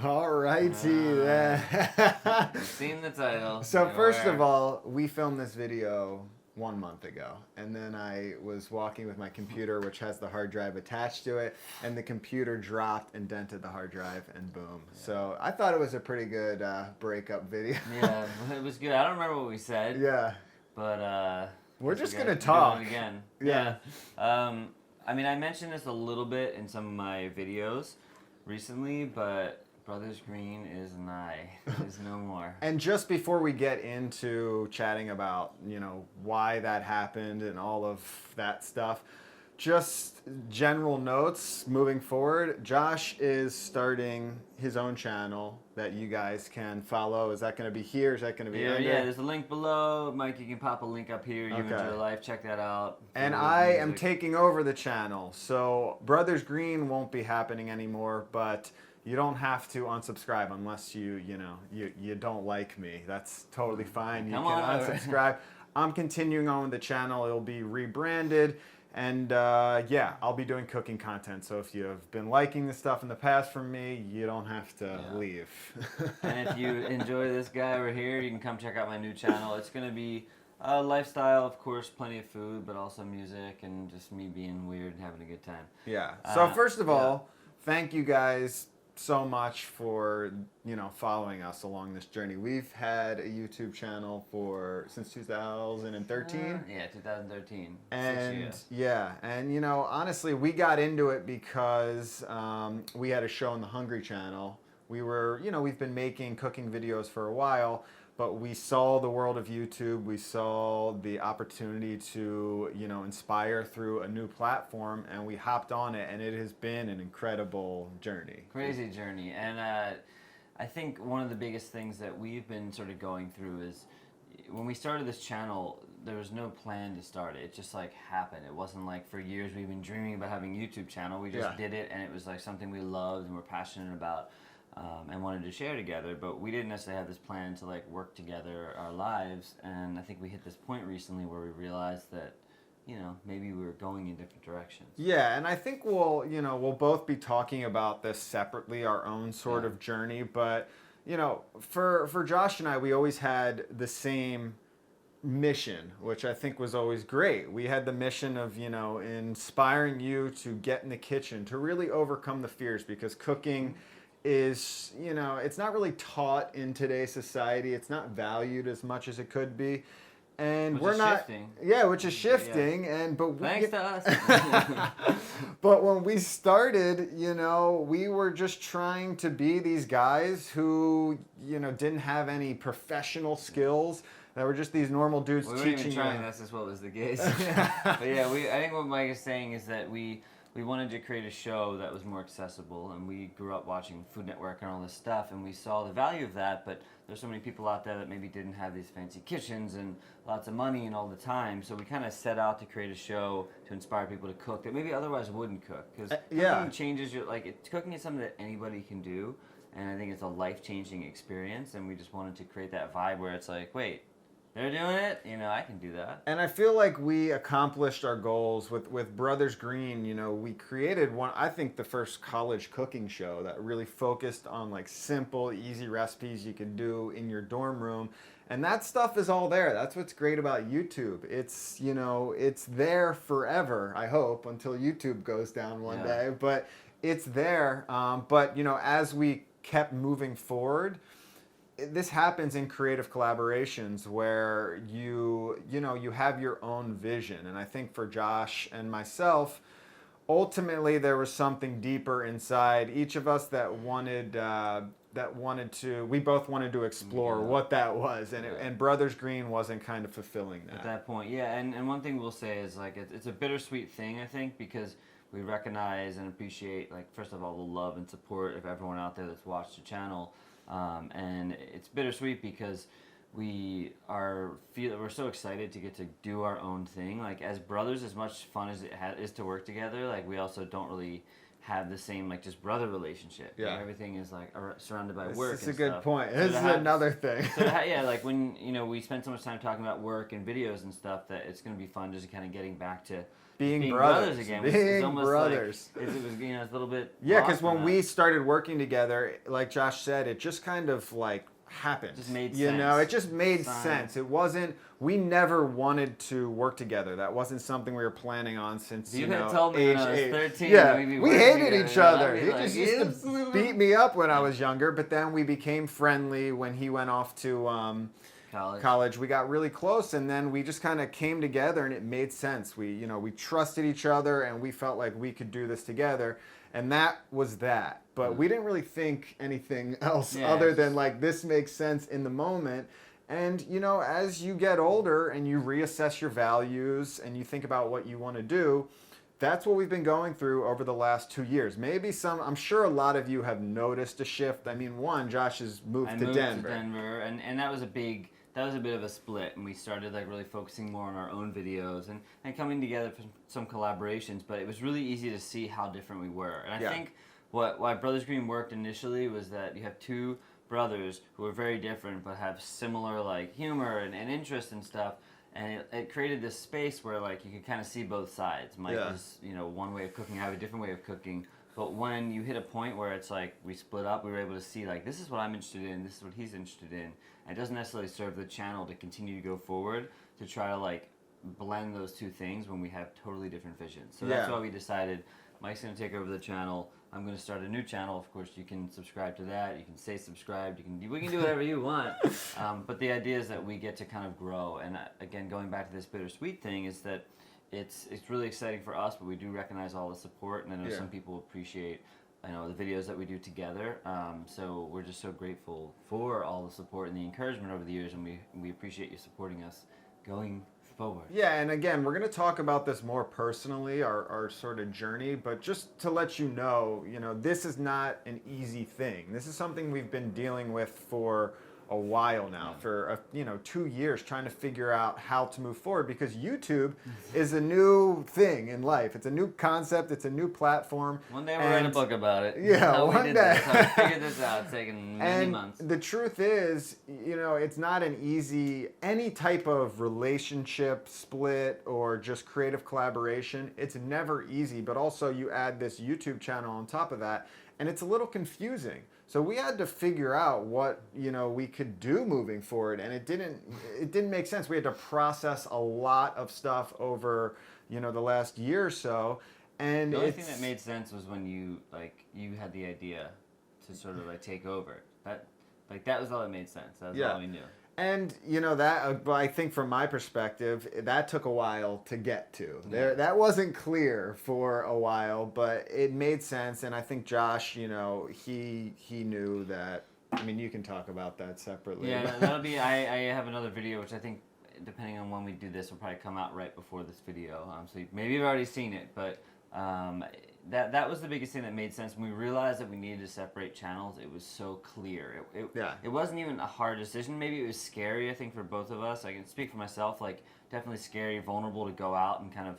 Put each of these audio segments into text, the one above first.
Alrighty then. You've seen the title. So You're first aware. of all, we filmed this video 1 month ago, and then I was walking with my computer, which has the hard drive attached to it, and the computer dropped and dented the hard drive, and boom. So I thought it was a pretty good breakup video. Yeah, it was good. I don't remember what we said, Yeah. but We're guess just we gonna gotta do talk. it again. Yeah. I mean, I mentioned this a little bit in some of my videos recently, but Brothers Green is is no more. And just before we get into chatting about, why that happened and all of that stuff, just general notes moving forward. Josh is starting his own channel that you guys can follow. Is that going to be here? Is that going to be Yeah, under? there's a link below. Mike, you can pop a link up here. You Okay. enjoy life. Check that out. And Follow I the am music. taking over the channel. So Brothers Green won't be happening anymore, but you don't have to unsubscribe unless you don't like me. That's totally fine. You Come can on over. unsubscribe. I'm continuing on with the channel. It'll be rebranded. And I'll be doing cooking content. So if you've been liking the stuff in the past from me, you don't have to leave. And if you enjoy this guy over here, you can come check out my new channel. It's going to be lifestyle, of course, plenty of food, but also music and just me being weird and having a good time. Yeah. So first of yeah. all, thank you guys so much for following us along this journey. We've had a YouTube channel since 2013. Yeah, 2013. 6 And years. honestly, we got into it because we had a show on the Hungry Channel. We've been making cooking videos for a while, but we saw the world of YouTube. We saw the opportunity to, inspire through a new platform, and we hopped on it, and it has been an incredible journey. Crazy journey. And I think one of the biggest things that we've been sort of going through is when we started this channel, there was no plan to start it. It just like happened. It wasn't like for years we've been dreaming about having a YouTube channel. We just did it, and it was like something we loved and we're passionate about. And wanted to share together, but we didn't necessarily have this plan to like work together our lives. And I think we hit this point recently where we realized that, maybe we were going in different directions. Yeah, and I think we'll both be talking about this separately, our own sort of journey. But for Josh and I, we always had the same mission, which I think was always great. We had the mission of inspiring you to get in the kitchen, to really overcome the fears, because cooking is, it's not really taught in today's society. It's not valued as much as it could be. And Which we're is not shifting. Yeah, which is shifting. And but Thanks to us. but when we started, we were just trying to be these guys who, didn't have any professional skills. That were just these normal dudes We weren't teaching even trying. you. That's just what was the case. But yeah, I think what Mike is saying is that we wanted to create a show that was more accessible, and we grew up watching Food Network and all this stuff, and we saw the value of that, but there's so many people out there that maybe didn't have these fancy kitchens and lots of money and all the time, so we kind of set out to create a show to inspire people to cook that maybe otherwise wouldn't cook, because cooking changes your, cooking is something that anybody can do, and I think it's a life-changing experience, and we just wanted to create that vibe where it's like, wait, they're doing it, I can do that. And I feel like we accomplished our goals with Brothers Green. We created I think the first college cooking show that really focused on like simple, easy recipes you could do in your dorm room. And that stuff is all there. That's what's great about YouTube. It's, it's there forever, I hope, until YouTube goes down one day. But it's there. But, as we kept moving forward, this happens in creative collaborations where you have your own vision. And I think for Josh and myself, ultimately there was something deeper inside each of us that we both wanted to explore what that was. And Brothers Green wasn't kind of fulfilling that. At that point, yeah. And one thing we'll say is like it's a bittersweet thing, I think, because we recognize and appreciate, like, first of all, the love and support of everyone out there that's watched the channel. And it's bittersweet because we're so excited to get to do our own thing. Like, as brothers, as much fun as it is to work together, like, we also don't really have the same like just brother relationship. Yeah. Everything is like surrounded by This work. is a and good stuff. point. So This to is have- another thing. So yeah, like when we spend so much time talking about work and videos and stuff, that it's gonna be fun just kind of getting back to Being brothers brothers. again. Being It's almost brothers. Like, it was it's a little bit. Yeah, lost because in when that. we started working together, like Josh said, it just kind of like happened. Just made You know, sense. it just made Fine. sense. It wasn't. We never wanted to work together. That wasn't something we were planning on since If you you had know told me age when I was 8. 13 Yeah, that we'd be we working hated together, each I'd other. be He like, just used to beat me up when I was younger. But then we became friendly when he went off to college. We got really close, and then we just kind of came together, and it made sense. We trusted each other, and we felt like we could do this together, and that was that. But we didn't really think anything else Yeah, other it's than just- like this makes sense in the moment. And as you get older and you reassess your values and you think about what you want to do, that's what we've been going through over the last 2 years. Maybe I'm sure a lot of you have noticed a shift. I mean, Josh has moved I to moved Denver. to Denver, and that was a bit of a split, and we started like really focusing more on our own videos and coming together for some collaborations. But it was really easy to see how different we were, and I Yeah. think why Brothers Green worked initially was that you have two brothers who are very different but have similar like humor and interest and stuff. And it created this space where like you could kind of see both sides. Mike Yeah. was one way of cooking, I have a different way of cooking. But when you hit a point where it's like we split up, we were able to see like this is what I'm interested in, this is what he's interested in. And it doesn't necessarily serve the channel to continue to go forward to try to like blend those two things when we have totally different visions. So that's Yeah. why we decided Mike's going to take over the channel. I'm going to start a new channel. Of course, you can subscribe to that. You can stay subscribed. We can do whatever you want. But the idea is that we get to kind of grow. And again, going back to this bittersweet thing, is that it's really exciting for us, but we do recognize all the support, and I know Yeah. some people appreciate the videos that we do together. So we're just so grateful for all the support and the encouragement over the years, and we appreciate you supporting us going forward. Yeah, and again, we're going to talk about this more personally, our sort of journey, but just to let you know, this is not an easy thing. This is something we've been dealing with for a while now, for 2 years, trying to figure out how to move forward, because YouTube is a new thing in life. It's a new concept. It's a new platform. One day we'll write a book about it. Yeah, That's how we one did day. this. How we figured this out. It's taken many And months. the truth is, it's not an easy, any type of relationship split or just creative collaboration, it's never easy. But also you add this YouTube channel on top of that, and it's a little confusing. So we had to figure out what, we could do moving forward, and it didn't make sense. We had to process a lot of stuff over, the last year or so. And The only thing that made sense was when you had the idea to sort of like take over. That was all that made sense. That was all we knew. And that, but I think from my perspective, that took a while to get to. Yeah. That wasn't clear for a while, but it made sense. And I think Josh, he knew that. I mean, you can talk about that separately. Yeah, that'll be. I have another video which I think, depending on when we do this, will probably come out right before this video. So maybe you've already seen it, but that was the biggest thing that made sense. When we realized that we needed to separate channels, it was so clear. It wasn't even a hard decision. Maybe it was scary, I think, for both of us. I can speak for myself, like definitely scary, vulnerable to go out and kind of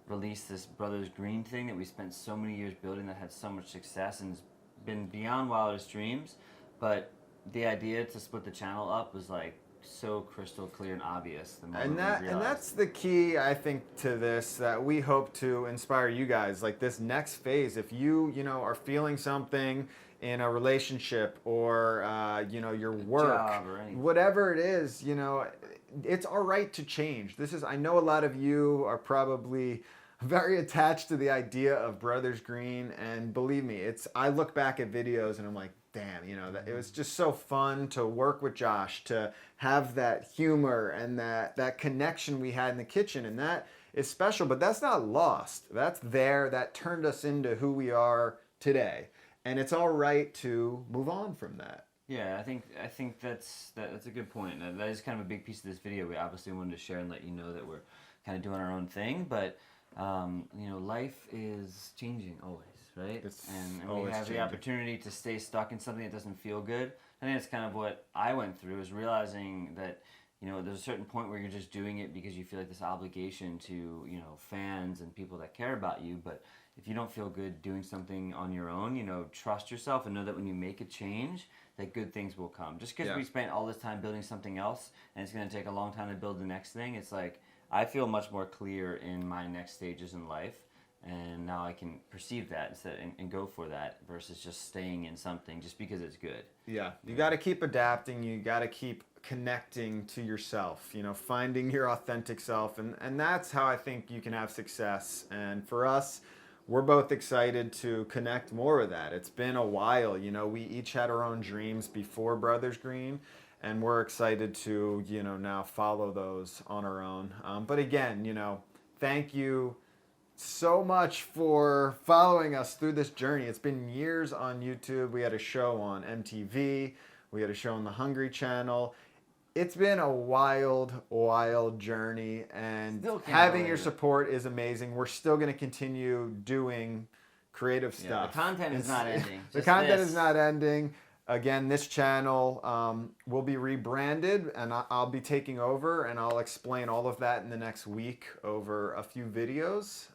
release this Brothers Green thing that we spent so many years building, that had so much success and has been beyond wildest dreams. But the idea to split the channel up was like so crystal clear and obvious. The moment we realized. That's the key, I think, to this, that we hope to inspire you guys. Like this next phase, if you are feeling something in a relationship or your work, job or anything. whatever it is, it's all right to change. I know a lot of you are probably very attached to the idea of Brothers Green, and believe me, I look back at videos and I'm like, damn, it was just so fun to work with Josh, to have that humor and that connection we had in the kitchen, and that is special. But that's not lost. That's there. That turned us into who we are today, and it's all right to move on from that. Yeah, I think that's a good point. That is kind of a big piece of this video. We obviously wanted to share and let you know that we're kind of doing our own thing, but life is changing always, right? And we always have changing. the opportunity to stay stuck in something that doesn't feel good. I think that's kind of what I went through, is realizing that there's a certain point where you're just doing it because you feel like this obligation to fans and people that care about you, but if you don't feel good doing something on your own, you know, trust yourself and know that when you make a change, that good things will come. Just because we spent all this time building something else and it's going to take a long time to build the next thing, it's like I feel much more clear in my next stages in life, and now I can perceive that instead and go for that versus just staying in something just because it's good. Yeah, you got to keep adapting. You got to keep connecting to yourself, you know, finding your authentic self. And that's how I think you can have success. And for us, we're both excited to connect more with that. It's been a while, you know, we each had our own dreams before Brothers Green, and we're excited to, you know, now follow those on our own. But again, you know, thank you so much for following us through this journey. It's been years on YouTube. We had a show on MTV. We had a show on the Hungry Channel. It's been a wild, wild journey, and having your support is amazing. We're still going to continue doing creative stuff. The content is not ending. The content is not ending. Again, this channel will be rebranded, and I'll be taking over, and I'll explain all of that in the next week over a few videos.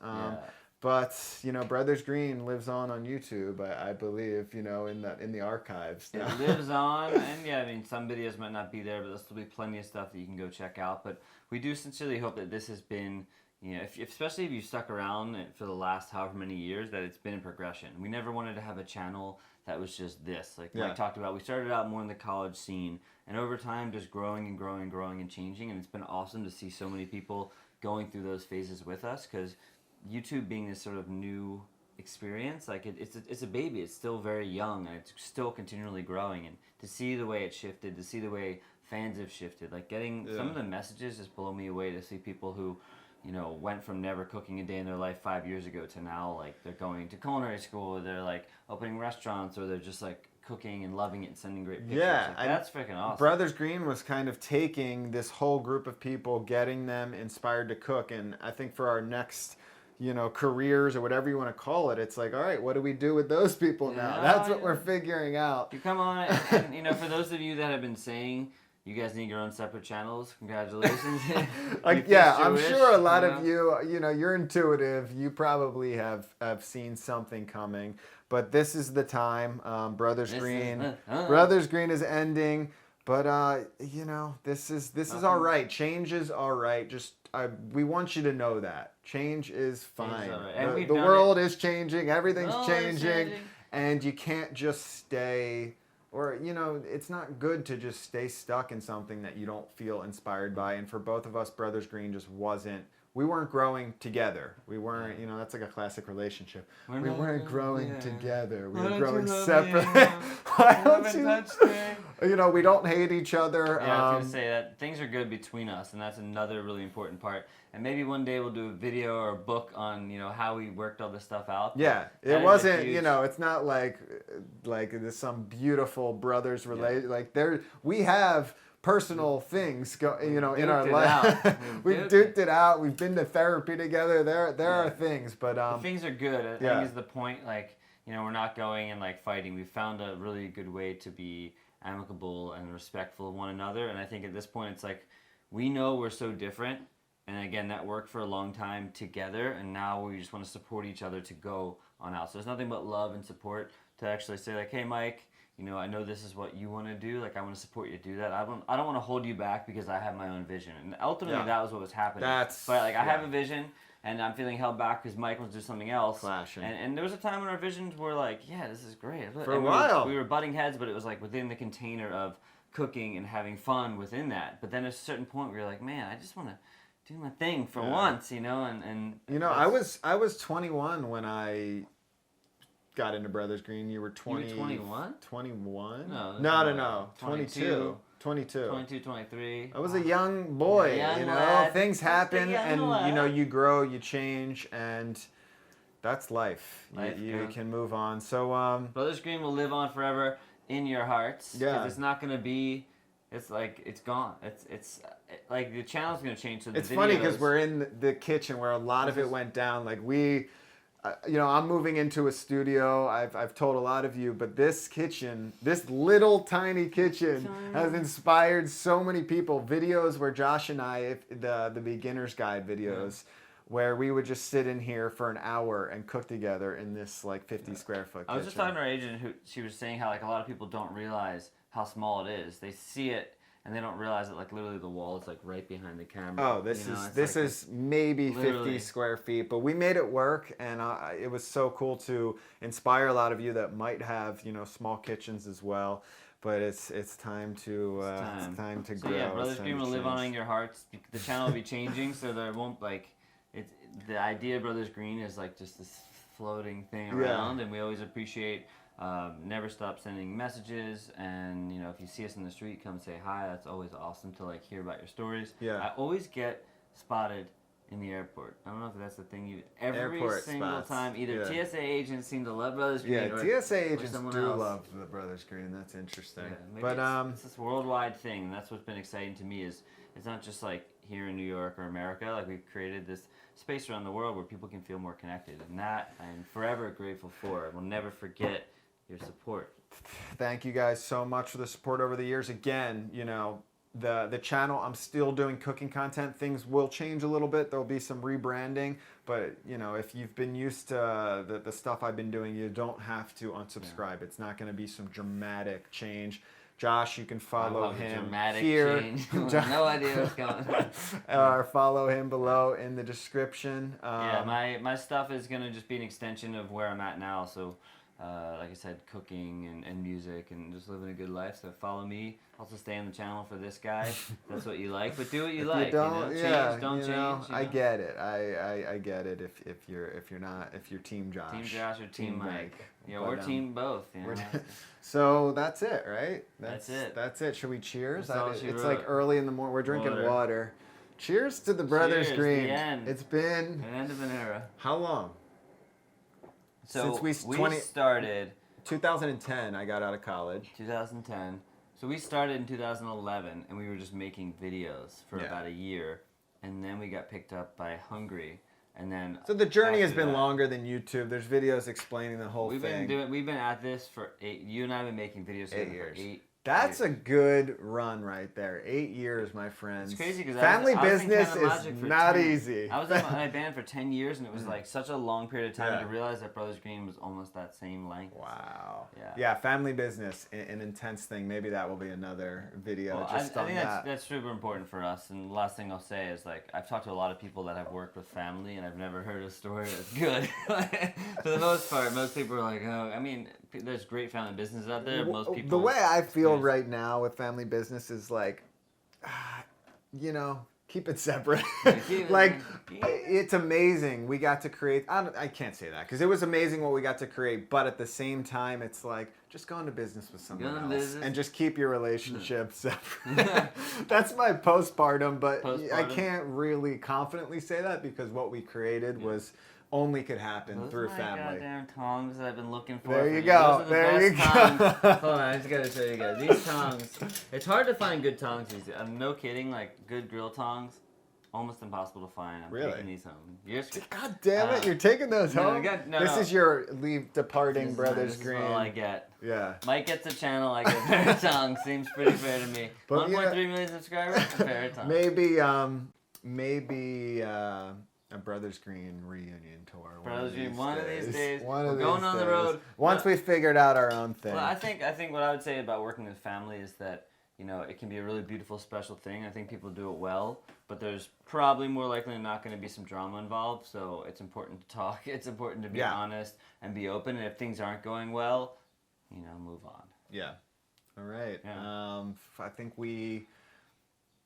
But you know, Brothers Green lives on YouTube, I believe. You know, in the archives. It lives on, and yeah, I mean, some videos might not be there, but there'll still be plenty of stuff that you can go check out. But we do sincerely hope that this has been, you know, especially if you stuck around for the last however many years, that it's been in progression. We never wanted to have a channel that was just this. Like Mike talked about, we started out more in the college scene, and over time just growing and growing and growing and changing, and it's been awesome to see so many people going through those phases with us, because YouTube being this sort of new experience, like it's a baby. It's still very young, and it's still continually growing, and to see the way it shifted, to see the way fans have shifted, like getting some of the messages just blow me away, to see people who, you know, went from never cooking a day in their life 5 years ago to now, like, they're going to culinary school, or they're, like, opening restaurants, or they're just, like, cooking and loving it and sending great pictures. Yeah. Like, that's freaking awesome. Brothers Green was kind of taking this whole group of people, getting them inspired to cook, and I think for our next, you know, careers or whatever you want to call it, it's like, all right, what do we do with those people now? That's what we're figuring out. You come on, and, you know, for those of you that have been saying you guys need your own separate channels, congratulations. Like, yeah, I'm sure a lot of you know, you're intuitive. You probably have seen something coming, but this is the time. Brothers Green is ending, but you know, this is all right. Change is all right. Just we want you to know that change is fine. The world is changing. Everything's changing, and you can't just stay. Or, you know, it's not good to just stay stuck in something that you don't feel inspired by. And for both of us, Brothers Green just wasn't. We weren't growing together. We weren't, you know, that's like a classic relationship. We weren't growing together. We were growing separately. Why don't you? You know, we don't hate each other. Yeah, I was going to say that things are good between us, and that's another really important part. And maybe one day we'll do a video or a book on, you know, how we worked all this stuff out. Yeah, it wasn't, you know, it's not like there's some beautiful brothers related. Like we have personal things you know, in our life. We've duked it out. We've been to therapy together. There are things, but things are good. I think is the point. Like, you know, we're not going and like fighting. We found a really good way to be amicable and respectful of one another. And I think at this point, it's like we know we're so different. And again, that worked for a long time together, and now we just want to support each other to go on out. So there's nothing but love and support to actually say like, hey, Mike, you know, I know this is what you want to do. Like, I want to support you to do that. I don't want to hold you back because I have my own vision. And ultimately, that was what was happening. But like, I have a vision, and I'm feeling held back because Mike wants to do something else. Flashing. And there was a time when our visions were like, yeah, this is great. For a while. We were butting heads, but it was like within the container of cooking and having fun within that. But then at a certain point, we were like, man, I just want to do my thing for once, you know, and you know, I was 21 when I got into Brothers Green. You were 20. You were 21? 21? No. 22. 22. 22, 23. I was a young boy, you know. Lad. Things happen, and lad. you know, you grow, you change, and that's life. You can move on. So Brothers Green will live on forever in your hearts. Yeah. It's not going to be. It's like it's gone. It's like the channel's gonna change. So it's funny because we're in the kitchen where a lot of it went down. Like you know, I'm moving into a studio. I've told a lot of you, but this kitchen, this little tiny kitchen, has inspired so many people. Videos where Josh and I, the beginner's guide videos, where we would just sit in here for an hour and cook together in this like 50 square foot kitchen. I was just talking to our agent who she was saying how like a lot of people don't realize how small it is. They see it and they don't realize that like literally the wall is like right behind the camera. Oh, this is maybe 50 square feet, but we made it work, and it was so cool to inspire a lot of you that might have small kitchens as well. But it's time to it's time to grow. So yeah, Brothers Green will live on in your hearts. The channel will be changing, so there won't like the idea of Brothers Green is like just this floating thing around, and we always appreciate. Never stop sending messages, and if you see us in the street, come say hi. That's always awesome to like hear about your stories. Yeah. I always get spotted in the airport. I don't know if that's the thing every airport single spots. time. Either TSA agents seem to love Brothers Green. Yeah, or TSA agents someone do else. love the Brothers Green. That's interesting. Yeah, maybe but it's this worldwide thing, and that's what's been exciting to me. Is it's not just like here in New York or America. Like we've created this space around the world where people can feel more connected, and that I'm forever grateful for. I will never forget your support. Thank you guys so much for the support over the years. Again, the channel, I'm still doing cooking content. Things will change a little bit. There'll be some rebranding, but if you've been used to the stuff I've been doing, you don't have to unsubscribe. It's not going to be some dramatic change. Josh, you can follow him dramatic here. Change. No idea what's going on. Or follow him below in the description. Yeah, my stuff is going to just be an extension of where I'm at now. So, like I said, cooking and music and just living a good life. So follow me. Also stay on the channel for this guy. That's what you like. But do what you if like. You don't, Change, don't change. I get it. I get it. If you're Team Josh. Team Josh or Team Mike. Yeah, but, or Team both. So that's it, right? That's it. That's it. Should we cheers? It's wrote. like early in the morning. We're drinking water. Cheers to the Brothers Green. The end. It's been an end of an era. How long? So Since we started 2010. I got out of college. 2010. So we started in 2011, and we were just making videos for about a year, and then we got picked up by Hungry, and then. So the journey has been longer than YouTube. There's videos explaining the whole thing. We've been at this for 8. You and I have been making videos for 8 years. That's a good run right there. 8 years, my friends. It's crazy because family business is not easy. I was in my band for 10 years, and it was like such a long period of time to realize that Brothers Green was almost that same length. Wow. Yeah, family business, an intense thing. Maybe that will be another video I think that's super important for us. And the last thing I'll say is like I've talked to a lot of people that have worked with family, and I've never heard a story that's good. For the most part, most people are like, oh, I mean, there's great family businesses out there. Most people. The way I feel right now with family business is like, keep it separate. It's amazing. We got to create. I can't say that because it was amazing what we got to create. But at the same time, it's like just go into business with someone else and just keep your relationship separate. That's my postpartum, but I can't really confidently say that because what we created was. Only could happen through family. Goddamn tongs that I've been looking for. There you go. There you go. Hold on, I just gotta show you guys these tongs. It's hard to find good tongs these days. I'm no kidding. Like good grill tongs, almost impossible to find. I'm taking these home. God damn it! You're taking those home. This is your departing Brothers Green. This is all I get. Yeah. Mike gets a channel. I get fair tongs. Seems pretty fair to me. 1.3 million subscribers. Fair tongs. Maybe. A Brothers Green reunion tour. Brothers Green, one of these days. We're going on the road. Once we figured out our own thing. Well, I think what I would say about working with family is that it can be a really beautiful, special thing. I think people do it well, but there's probably more likely than not going to be some drama involved. So it's important to talk. It's important to be honest and be open. And if things aren't going well, move on. Yeah. All right. Yeah. I think we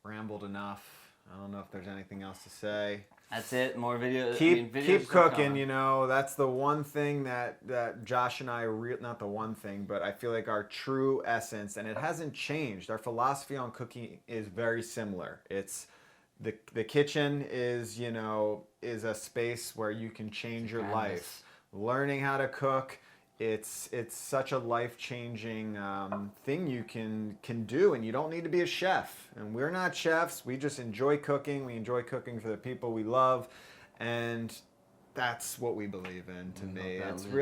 rambled enough. I don't know if there's anything else to say. That's it. More videos. Keep cooking. That's the one thing that Josh and I not the one thing, but I feel like our true essence, and it hasn't changed. Our philosophy on cooking is very similar. It's the kitchen is a space where you can change your life. Learning how to cook. It's such a life-changing thing you can do, and you don't need to be a chef. And we're not chefs. We just enjoy cooking. We enjoy cooking for the people we love, and that's what we believe in. To me, it's really